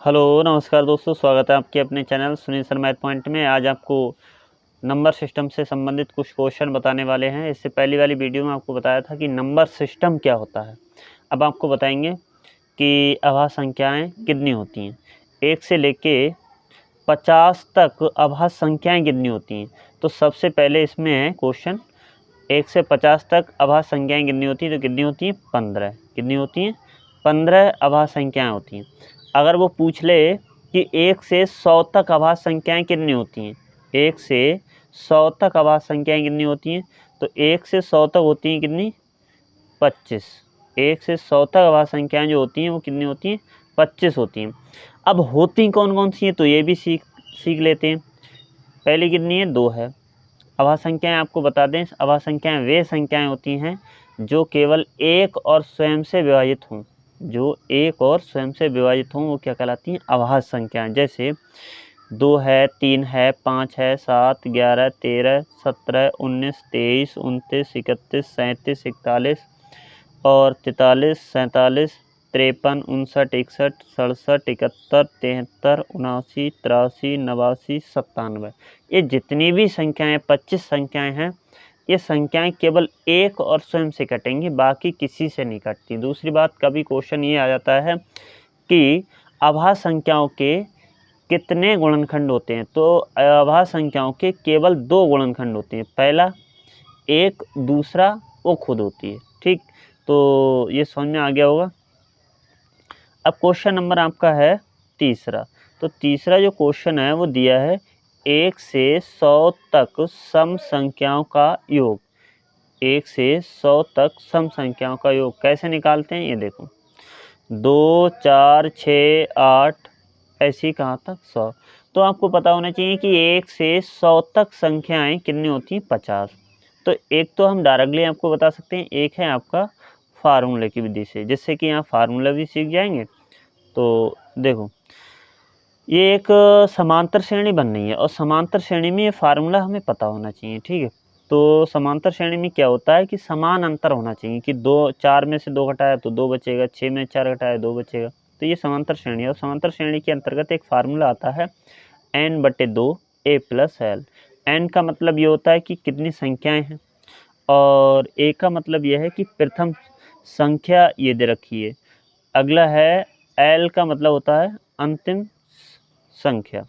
Hello नमस्कार दोस्तों, स्वागत है आपके अपने channel Sunil sir math point में। आज आपको नंबर सिस्टम से संबंधित कुछ क्वेश्चन बताने वाले हैं। इससे पहली वाली वीडियो में आपको बताया था कि नंबर सिस्टम क्या होता है। अब आपको बताएंगे कि अभाज्य संख्याएं कितनी होती हैं। 1 से लेके 50 तक अभाज्य संख्याएं कितनी होती हैं। तो सबसे पहले इसमें है क्वेश्चन, 1 से 50 तक अभाज्य संख्याएं कितनी होती हैं। तो कितनी होती हैं? 15। कितनी होती हैं? 15 अभाज्य संख्याएं होती हैं। अगर वो पूछ ले कि 1 से 100 तक अभाज्य संख्याएं कितनी होती हैं, 1 से 100 तक अभाज्य संख्याएं कितनी होती हैं, तो 1 से 100 तक होती हैं कितनी? 25। 1 से 100 तक अभाज्य संख्याएं जो होती हैं वो कितनी होती हैं? 25 होती हैं। अब होती कौन कौन सी हैं, तो ये भी सीख लेते हैं। पहली कितनी है? 2 है। अभाज्य संख्याएं आपको बता दें, अभाज्य संख्याएं वे संख्याएं होती हैं जो केवल एक और स्वयं से विभाजित हों। जो एक और स्वयं से विभाजित हों वो क्या कहलाती हैं? अभाज्य संख्याएं। जैसे 2 है, 3 है, 5 है, 7, 11, 13, 17, 19, 23, 29, 31, 37, 41 और 43, 47, 53, 59, 61, 67, 71, 73, 79, 83, 89, 97। ये जितनी भी संख्याएं 25 संख्याएं हैं, ये संख्याएं केवल एक और स्वयं से कटेंगी, बाकी किसी से नहीं कटती। दूसरी बात, कभी क्वेश्चन ये आ जाता है कि अभाज्य संख्याओं के कितने गुणनखंड होते हैं। तो अभाज्य संख्याओं के केवल 2 गुणनखंड होते हैं। पहला 1, दूसरा वो खुद होती है। ठीक, तो ये समझ में आ गया होगा। अब क्वेश्चन नंबर आपका है तीसरा। तो तीसरा जो क्वेश्चन है वो दिया है 1 से 100 तक सम संख्याओं का योग। 1 से 100 तक सम संख्याओं का योग कैसे निकालते हैं, ये देखो। 2, 4, 6, 8 ऐसी कहाँ तक 100। तो आपको पता होना चाहिए कि 1 से 100 तक संख्याएं कितनी होती हैं? 50। तो एक तो हम डायरेक्टली आपको बता सकते हैं, एक है आपका फार्मूले की विधि से, जिससे कि यहाँ फार्मूला भी सीख जाएंगे। तो देखो, ये एक समांतर श्रेणी बन रही है और समांतर श्रेणी में ये फार्मूला हमें पता होना चाहिए। ठीक है, तो समांतर श्रेणी में क्या होता है कि समान अंतर होना चाहिए कि 4 में से 2 घटाया तो 2 बचेगा, 6 में 4 घटाया 2 बचेगा। तो ये समांतर श्रेणी है और समांतर श्रेणी के अंतर्गत एक फार्मूला आता है n/2 a + l। n का मतलब ये होता है कि कितनी संख्याएं हैं और a का मतलब यह है कि प्रथम संख्या ये दे रखी है। अगला है l का मतलब होता है अंतिम संख्या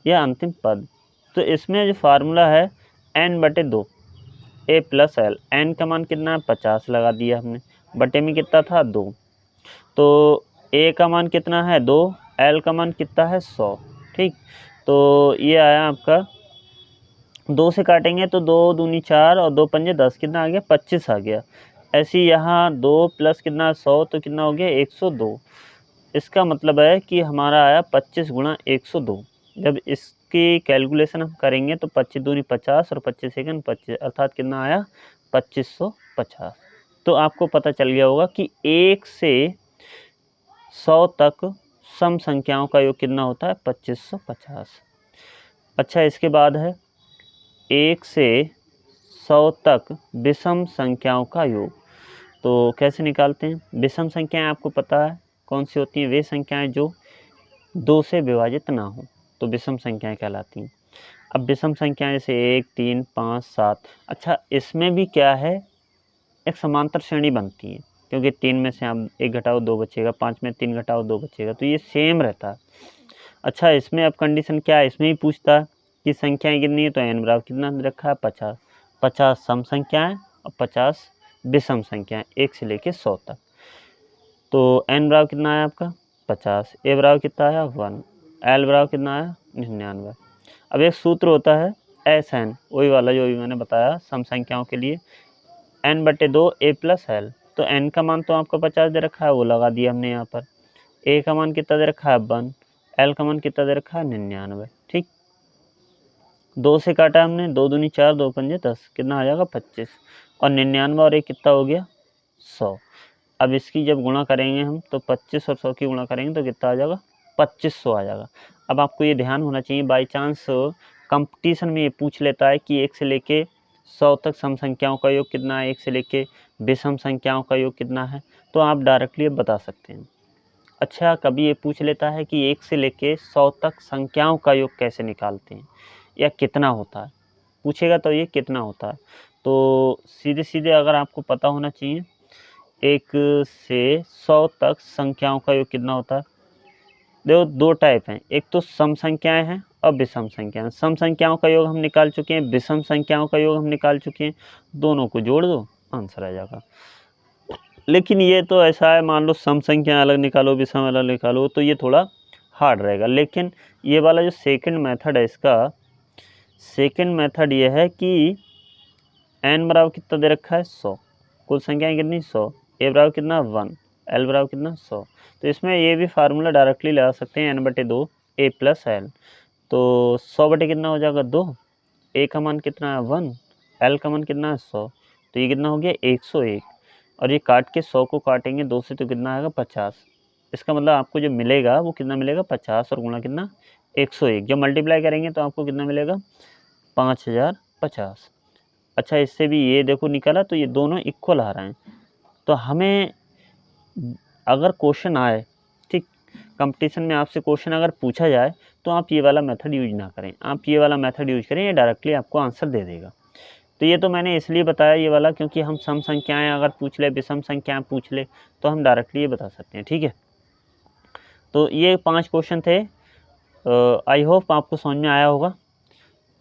या अंतिम पद। तो इसमें जो फार्मूला है n/2 a + l। n का मान कितना है? 50 लगा दिया हमने। बटे में कितना था? 2। तो a का मान कितना है? 2। l का मान कितना है? 100। ठीक, तो ये आया आपका, 2 से काटेंगे तो 2 दूनी 4 और 2 पंजे 10, कितना आ गया? 25 आ गया। ऐसे ही यहाँ 2 प्लस कितना? 100, तो कितना हो गया? 102। इसका मतलब है कि हमारा आया 25 गुणा 102। जब इसकी कैलकुलेशन हम करेंगे तो 25 दूनी 50 और 25 सेकंड 25, अर्थात कितना आया? 2550। तो आपको पता चल गया होगा कि 1 से 100 तक सम संख्याओं का योग कितना होता है? 2550। अच्छा, इसके बाद है 1 से 100 तक विषम संख्याओं का योग। तो कैसे निकालते हैं? विषम संख्याएं आपको पता है कौन सी होती हैं? वे संख्याएं जो 2 से विभाजित ना हो तो विषम संख्याएं कहलाती हैं। अब विषम संख्याएं जैसे 1, 3, 5, 7। अच्छा, इसमें भी क्या है? एक समांतर श्रेणी बनती है, क्योंकि 3 में से आप 1 घटाओ 2 बचेगा, 5 में 3 घटाओ 2 बचेगा, तो ये सेम रहता है। अच्छा, इसमें अब कंडीशन क्या है? इसमें भी पूछता है कि संख्याएं कितनी है, तो n बराबर कितना रखा है? 50। 50 सम संख्याएं और 50 विषम संख्याएं 1 से लेके 100 तक। तो n बराबर कितना आया आपका? 50। a बराबर कितना आया? 1। l बराबर कितना आया? 99। अब एक सूत्र होता है SN, वही वाला जो भी मैंने बताया सम संख्याओं के लिए, n/2 a + l। तो n का मान तो आपका 50 दे रखा है, वो लगा दिया हमने यहाँ पर। a का मान कितना दे रखा है? 1। l का मान कितना दे रखा है? 99। ठीक, 2 से काटा हमने, 2 दूनी 4, 2 पंजे 10, कितना आ जाएगा? 25। और 99 और 1 कितना हो गया? 100। अब इसकी जब गुणा करेंगे हम तो 25 और 100 की गुणा करेंगे तो कितना आ जाएगा? 2500 आ जाएगा। अब आपको ये ध्यान होना चाहिए, बाई चांस कंपटीशन में ये पूछ लेता है कि 1 से लेके 100 तक सम संख्याओं का योग कितना है, 1 से लेके विषम संख्याओं का योग कितना है, तो आप डायरेक्टली अब बता सकते हैं। अच्छा, कभी ये पूछ लेता है कि 1 से लेके 100 तक संख्याओं का योग कैसे निकालते हैं या कितना होता है, पूछेगा तो ये कितना होता है। तो सीधे-सीधे अगर आपको पता होना चाहिए 1 से 100 तक संख्याओं का योग कितना होता है। देखो 2 टाइप हैं, एक तो सम संख्याएँ हैं और विषम संख्याएँ। सम संख्याओं का योग हम निकाल चुके हैं, विषम संख्याओं का योग हम निकाल चुके हैं, दोनों को जोड़ दो, आंसर आ जाएगा। लेकिन ये तो ऐसा है, मान लो सम संख्या अलग निकालो, विषम अलग निकालो, तो ये थोड़ा हार्ड रहेगा। लेकिन ये वाला जो सेकंड मेथड है इसका, सेकंड मेथड ये है कि n बराबर कितना दे रखा है 100, कुल संख्याएँ कितनी 100, a बराबर कितना 1, l बराबर कितना 100। तो इसमें ये भी फार्मूला डायरेक्टली लगा सकते हैं n/2 a + l। तो 100 बटे कितना हो जाएगा 2, a का मान कितना है 1, l का मान कितना है 100, तो ये कितना हो गया 101। और ये काट के 100 को काटेंगे 2 से तो कितना आएगा 50। इसका मतलब आपको जो मिलेगा वो कितना मिलेगा 50 और गुणा कितना 101। जब मल्टीप्लाई करेंगे तो आपको कितना मिलेगा 5050। अच्छा, इससे भी ये देखो निकला, तो ये दोनों इक्वल आ रहे हैं। तो हमें अगर क्वेश्चन आए, ठीक, कंपटीशन में आपसे क्वेश्चन अगर पूछा जाए तो आप ये वाला मेथड यूज ना करें, आप ये वाला मेथड यूज करें, ये डायरेक्टली आपको आंसर दे देगा। तो ये तो मैंने इसलिए बताया ये वाला, क्योंकि हम सम संख्याएं अगर पूछ ले, विषम संख्याएं पूछ ले, तो हम डायरेक्टली ये बता सकते हैं, ठीक है। तो ये 5 क्वेश्चन थे। आई होप आपको समझ में आया होगा।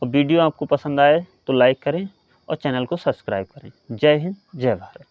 और वीडियो आपको पसंद आए तो लाइक करें और चैनल को सब्सक्राइब करें। जय हिंद, जय भारत।